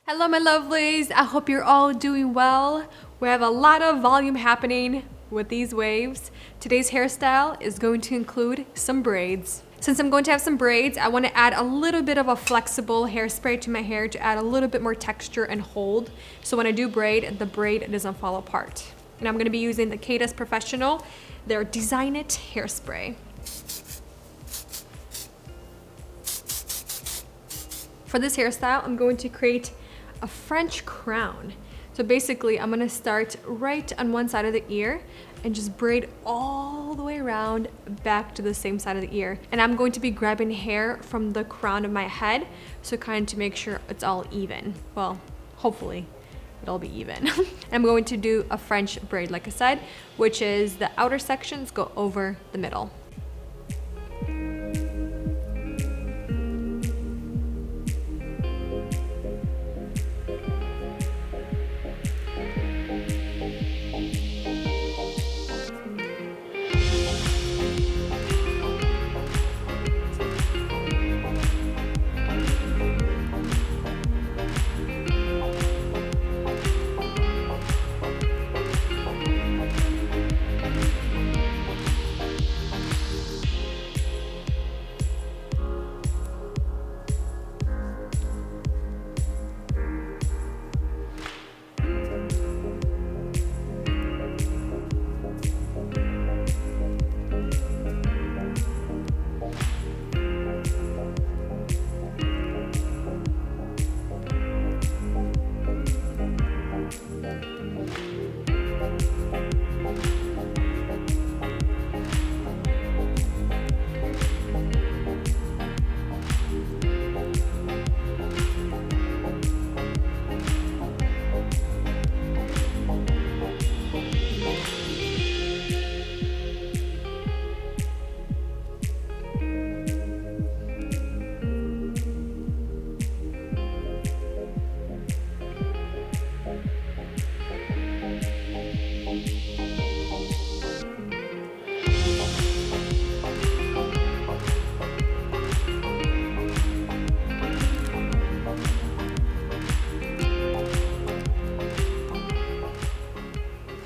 Hello my lovelies, I hope you're all doing well. We have a lot of volume happening with these waves. Today's hairstyle is going to include some braids. Since I'm going to have some braids, I want to add a little bit of a flexible hairspray to my hair to add a little bit more texture and hold. So when I do braid, the braid doesn't fall apart. And I'm going to be using the Kadus Professional, their Design It hairspray. For this hairstyle, I'm going to create a French crown. So basically, I'm gonna start right on one side of the ear and just braid all the way around back to the same side of the ear. And I'm going to be grabbing hair from the crown of my head, so kind of to make sure it's all even. Well, hopefully it'll be even. I'm going to do a French braid, like I said, which is the outer sections go over the middle.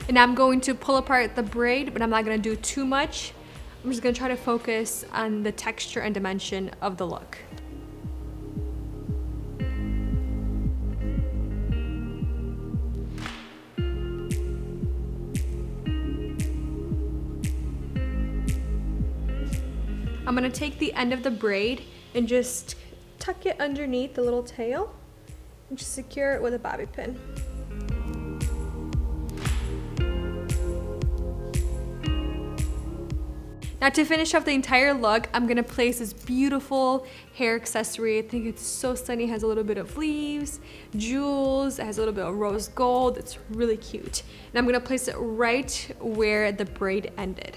And I'm going to pull apart the braid, but I'm not gonna do too much. I'm just gonna try to focus on the texture and dimension of the look. I'm gonna take the end of the braid and just tuck it underneath the little tail and just secure it with a bobby pin. Now to finish off the entire look, I'm gonna place this beautiful hair accessory. I think it's so stunning. It has a little bit of leaves, jewels, it has a little bit of rose gold. It's really cute. And I'm gonna place it right where the braid ended.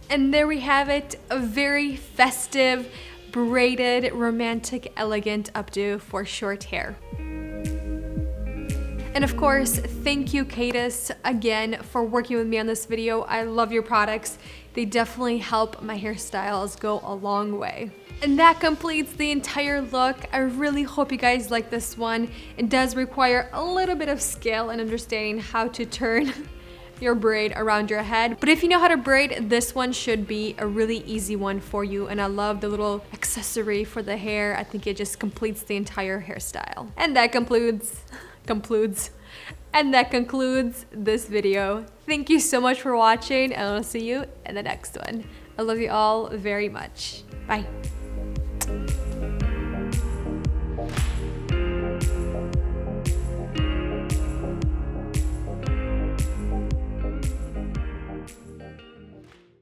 And there we have it, a very festive, braided, romantic, elegant updo for short hair. And of course, thank you Kadus again for working with me on this video. I love your products. They definitely help my hairstyles go a long way. And that completes the entire look. I really hope you guys like this one. It does require a little bit of skill and understanding how to turn your braid around your head. But if you know how to braid, this one should be a really easy one for you. And I love the little accessory for the hair. I think it just completes the entire hairstyle. And that concludes this video. Thank you so much for watching, and I'll see you in the next one. I love you all very much. Bye.